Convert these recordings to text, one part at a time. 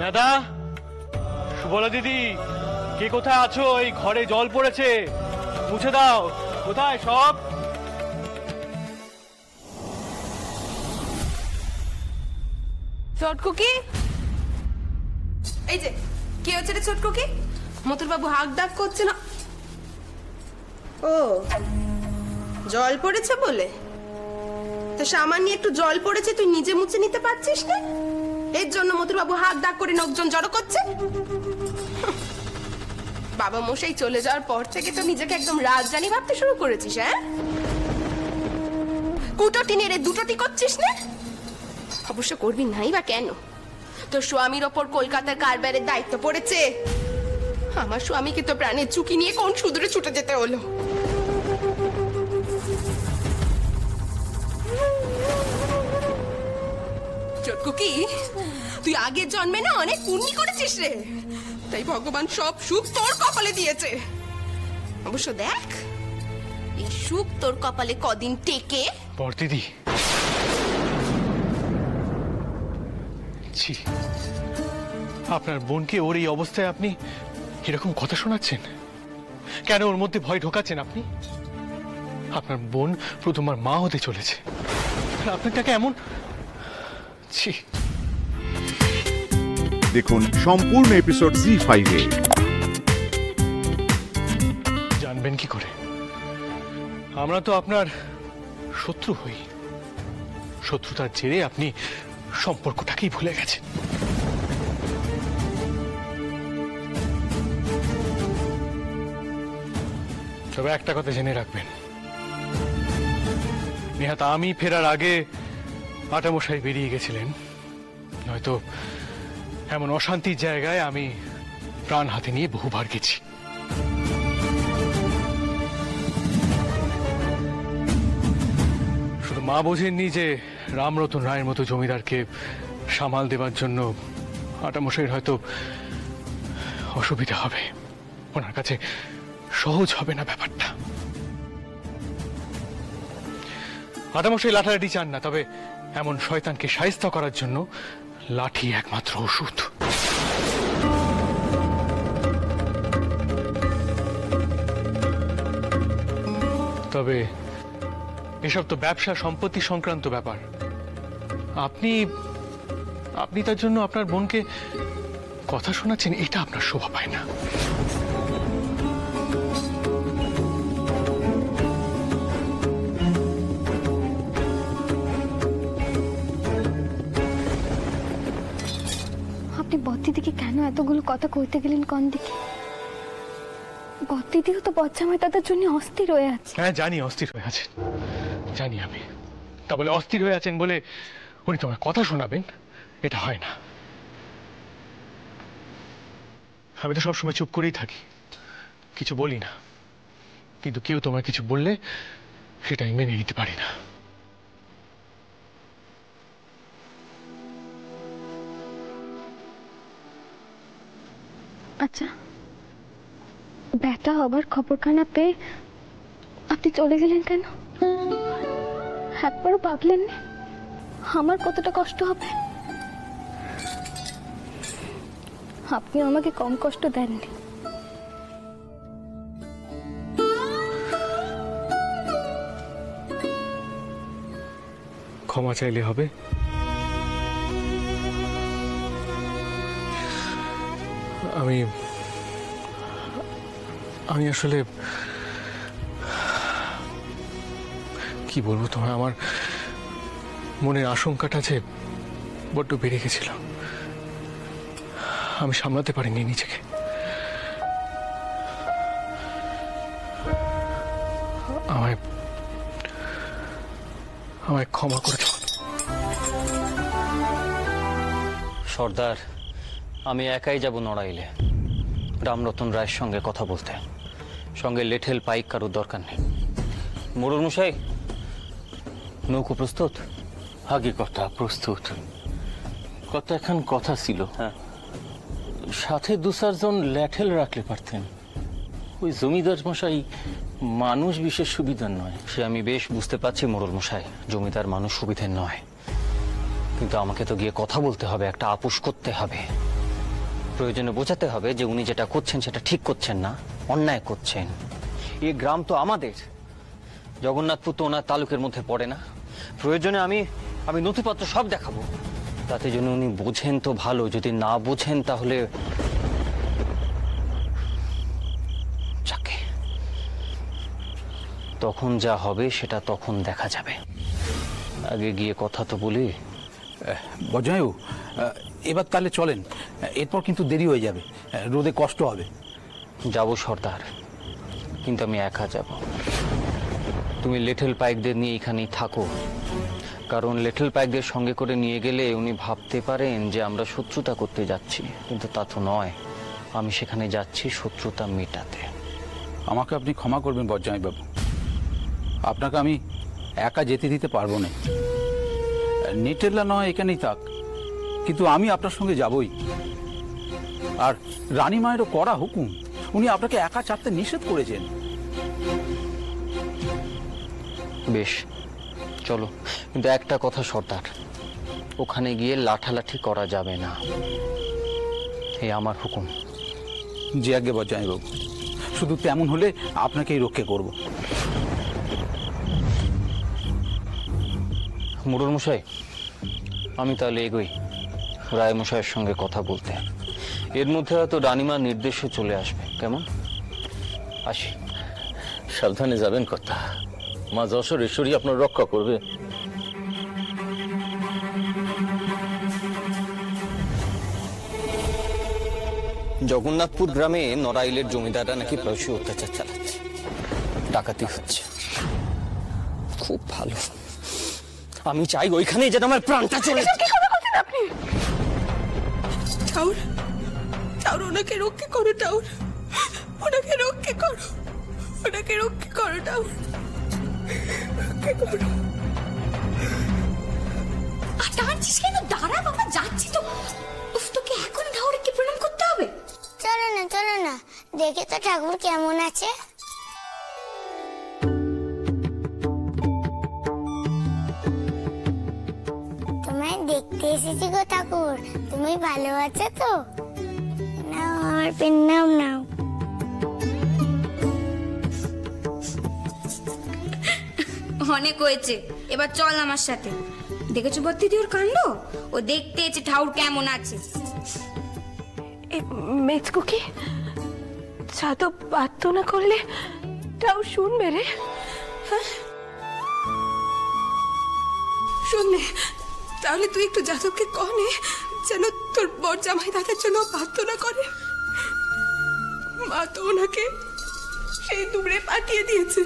দাদা, সুবলা দিদি, কে কোথায় আছো? এই ঘরে জল পড়েছে, মুছে দাও। কোথায় সব? ছোটকুকি, এই যে কে হচ্ছে রে ছোটকুকি? মতুর বাবু হাক ডাক করছে না। ও, জল পড়েছে বলে? তো সামান্য একটু জল পড়েছে, তুই নিজে মুছে নিতে পারছিস না? এর জন্য মতুর বাবু হাক ডাক করে লোকজন জড়ো করছে। বাবা মশাই চলে যাওয়ার পর থেকে তো নিজেকে একদম রাজরানী ভাবতে শুরু করেছিস। হ্যাঁ, কুটোটি নেড়ে দুটোটি করছিস না? অবশ্য করবি নাই বা কেন? তোর স্বামীর ওপর কলকাতার কারবারের দায়িত্ব পড়েছে। আমার স্বামীকে তো প্রাণের ঝুঁকি নিয়ে কোন সুদূরে ছুটে যেতে হলো। ছোটকুকি, তুই আগের জন্মে না অনেক পুণ্য করেছিস রে, তাই ভগবান সব সুখ তোর কপালে দিয়েছে। অবশ্য দেখ, এই সুখ তোর কপালে কদিন টেকে। বড়দিদি, আপনার বোনকে ওর এই অবস্থায় আপনি এরকম কথা শোনাচ্ছেন কেন? ওর মধ্যে ভয় ঢোকাচ্ছেন আপনি? আপনার বোন প্রথমবার মা হতে চলেছে, আপনি তাকে এমন। দেখুন সম্পূর্ণ এপিসোড জি5 এ। জানবেন কি করে? আমরা তো আপনার শত্রু হই। শত্রুতার জেরে আপনি সম্পর্কটাকেই ভুলে গেছেন। তবে একটা কথা জেনে রাখবেন, নেহাত আমি ফেরার আগে আটামশাই বেরিয়ে গেছিলেন, নয়তো এমন অশান্তির জায়গায় আমি প্রাণ হাতে নিয়ে বহুবার গেছি। শুধু মা বোঝেননি যে রামরতন রায়ের মতো জমিদারকে সামাল দেবার জন্য আটামশাইয়ের হয়তো অসুবিধা হবে, ওনার কাছে সহজ হবে না ব্যাপারটা। আটামশাই লাঠালাঠি চান না, তবে এমন শয়তানকে শায়েস্ত করার জন্য লাঠি একমাত্র ওষুধ। তবে এসব তো ব্যবসা সম্পত্তি সংক্রান্ত ব্যাপার। আপনি তার জন্য আপনার বোনকে কথা শোনাচ্ছেন, এটা আপনার শোভা পায় না। আপনি বদ্দিদিকে কেন এতগুলো কথা কইতে গেলেন কোন দিকে? বদ্দিদিও তো বচ্চামায় তাদের জন্য অস্থির হয়ে আছে। হ্যাঁ জানি অস্থির হয়ে আছেন, জানি আমি। তা বলে অস্থির হয়ে আছেন বলে উনি তোমার কথা শোনাবেন, এটা হয় না। আমি তো সবসময় চুপ করেই থাকি, কিছু বলি না, কিন্তু কেউ তোমার কিছু বললে সেটা আমি মেনে নিতে পারি না। আচ্ছা, ব্যাটা হবার খবরখানা পেয়ে আপনি চলে গেলেন কেন? একবারও ভাবলেন না আমার কতটা কষ্ট হবে? আপনি আমাকে কম কষ্ট দেননি। ক্ষমা চাইলে হবে? আমি আসলে কি বলবো তোমায়, আমার মনের আশঙ্কাটা যে বড্ড বেড়ে গেছিল, আমি সামলাতে পারিনি নিজেকে। আমায় ক্ষমা করে দাও। সর্দার, আমি একাই যাব নড়াইলে রামরতন রায়ের সঙ্গে কথা বলতে। সঙ্গে লেঠেল পাইক কারোর দরকার নেই। মোড়ল মশাই, নৌকো প্রস্তুত? আগে কথা প্রস্তুত। কত এখন কথা ছিল, হ্যাঁ, সাথে দু চারজন ল্যাঠেল রাখলে পারতেন। ওই জমিদার মশাই মানুষ বিশেষ সুবিধার নয়। সে আমি বেশ বুঝতে পারছি মোড়ল মশাই, জমিদার মানুষ সুবিধের নয়, কিন্তু আমাকে তো গিয়ে কথা বলতে হবে, একটা আপোষ করতে হবে। প্রয়োজনে বোঝাতে হবে যে উনি যেটা করছেন সেটা ঠিক করছেন না, অন্যায় করছেন। এই গ্রাম তো আমাদের, জগন্নাথপুর তো ওনার তালুকের মধ্যে পড়ে না। প্রয়োজনে আমি নথিপত্র সব দেখাবো, তাতে জন্য উনি বোঝেন তো ভালো, যদি না বোঝেন তাহলে যাকে তখন যা হবে সেটা তখন দেখা যাবে। আগে গিয়ে কথা তো বলি। বজয়ু, এবার তাহলে চলেন, এরপর কিন্তু দেরি হয়ে যাবে, রোদে কষ্ট হবে। যাব সর্দার, কিন্তু আমি একা যাব। তুমি লিটল পাইকদের নিয়ে এখানেই থাকো, কারণ লিটল পাইকদের সঙ্গে করে নিয়ে গেলে উনি ভাবতে পারেন যে আমরা শত্রুতা করতে যাচ্ছি, কিন্তু তা তো নয়। আমি সেখানে যাচ্ছি শত্রুতা মেটাতে। আমাকে আপনি ক্ষমা করবেন বজ্জামাই বাবু, আপনাকে আমি একা যেতে দিতে পারবো না। নেটেল্লা নয় এখানেই থাক, কিন্তু আমি আপনার সঙ্গে যাবই। আর রানী মায়েরও কড়া হুকুম, উনি আপনাকে একা ছাড়তে নিষেধ করেছেন। বেশ, চলো, কিন্তু একটা কথা সর্দার, ওখানে গিয়ে লাঠালাঠি করা যাবে না, এই আমার হুকুম। যে আগে বজ্জামাই বাবু, শুধু তেমন হলে আপনাকেই রক্ষে করব। মোড়ল মশাই, আমি তাহলে এগোই রায় মশাইয়ের সঙ্গে কথা বলতে। এর মধ্যে হয়তো রানীমার নির্দেশে চলে আসবে। কেমন? আসি। সাবধানে যাবেন কথা, মা যশোরেশ্বরী আপনার রক্ষা করবে। জগন্নাথপুর গ্রামে নড়াইলের জমিদাররা নাকি প্রায়শই অত্যাচার চালাচ্ছে, ডাকাতি হচ্ছে। খুব ভালো, আমি চাই ওইখানেই যেন আমার প্রাণটা চলে। আপনি ঠাউর, ঠাউর, ওনাকে রক্ষা করো ঠাউর, ওনাকে রক্ষা করো, ওনাকে রক্ষা করো ঠাউর, রক্ষা করো। আর টানছিস কেন? দাঁড়া বাবা, যাচ্ছি তো। উফ, তোকে এখন ঠাকুরকে প্রণাম করতে হবে? চলো না, চলো না, দেখে তো ঠাকুর কেমন আছে। তোমায় দেখতে এসেছি গো ঠাকুর, তুমি ভালো আছো তো? নাও আমার পেন, নাও নাও। অনেক হয়েছে, এবার চল আমার সাথে। দেখেছো বদ্দিদি ওর কাণ্ড? ও দেখতে এসে ঠাউর কেমন আছে। মেজকো কি সাধু প্রার্থনা করলে তাও শুনবে রে? শুনবে? তাহলে তুই একটু যাদবকে কনে যেন তোর বর জামাই দাদার জন্য প্রার্থনা করে। মা তো ওনাকে সেই দূরে পাঠিয়ে দিয়েছে।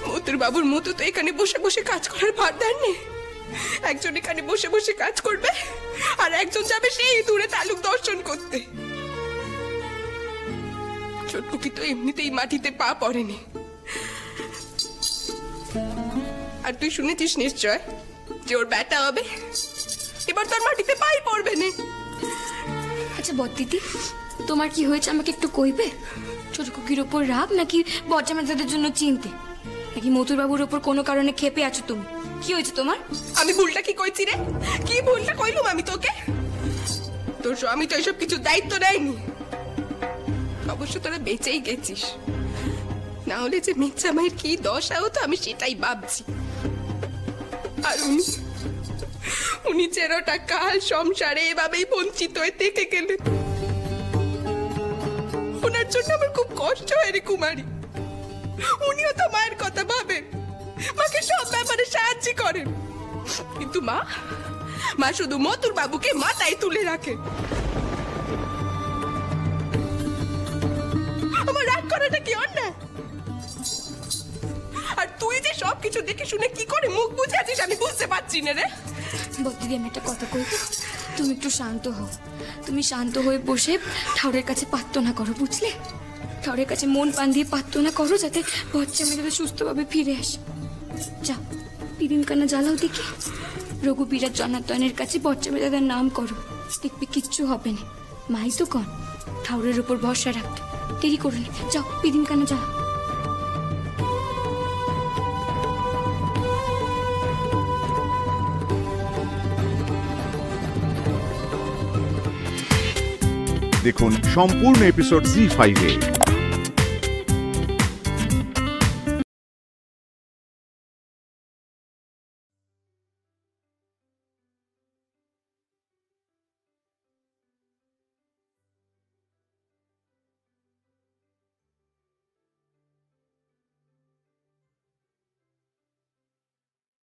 মতুর বাবুর মতো তো এখানে বসে বসে কাজ করার ভার দেননি। একজন এখানে বসে বসে কাজ করবে আর একজন যাবে সেই দূরে তালুক দর্শন করতে। ছোটকুকি তো এমনিতেই মাটিতে পা পড়েনি। আর তুই শুনেছিস নিশ্চয় যে ওর ব্যাটা হবে, এবার তোর মাটিতে পাই পড়বে না। আচ্ছা বদ্দিদি, তোমার কি হয়েছে আমাকে একটু কইবে? ছোট কুকির ওপর রাগ, নাকি বজ্জামাদাদের জন্য চিনতে, নাকি মতুর বাবুর ওপর কোনো কারণে ক্ষেপে আছো তুমি? কি হয়েছে তোমার? আমি ভুলটা কি কইছি রে? কি ভুলটা কইলুম আমি তোকে? তোর স্বামী তো এসব কিছু দায়িত্ব নেয়নি। অবশ্য তোরা বেঁচেই গেছিস, না হলে যে মিথ্যা মায়ের কি দশা হতো আমি সেটাই ভাবছি। আর উনি চেরোটা কাল সংসারে এভাবেই বঞ্চিত হয়ে থেকে গেলেন। ওনার জন্য আমার খুব কষ্ট হয় রে কুমারী। উনিও তো মায়ের কথা ভাবেন, মাকে সব ব্যাপারে সাহায্য করেন, কিন্তু মা শুধু মতুর বাবুকে মাথায় তুলে রাখে। আমার রাগ করাটা কি অন্যায়? আর তুই যে সবকিছু দেখে শুনে কি করে মুখ বুঝে আছিস আমি বুঝতে পারছি না রে। বদ্দিদি, আমি একটা কথা কই, তুমি একটু শান্ত হও। তুমি শান্ত হয়ে বসে ঠাউরের কাছে প্রার্থনা করো, বুঝলে? ঠাউরের কাছে মন প্রাণ দিয়ে প্রার্থনা করো যাতে বজ্জামাদারা সুস্থভাবে ফিরে আসে। যাও, পিদিম কানা জ্বালাও দেখি। রঘুবীরার জনার্দনের কাছে বজ্জামাদার নাম করো, দেখবে কিচ্ছু হবে না। মাই তো কন ঠাউরের উপর ভরসা রাখতে। দেরি করো না, যাও পিদিম কানা জ্বালাও। দেখুন সম্পূর্ণ এপিসোড জি5-এ।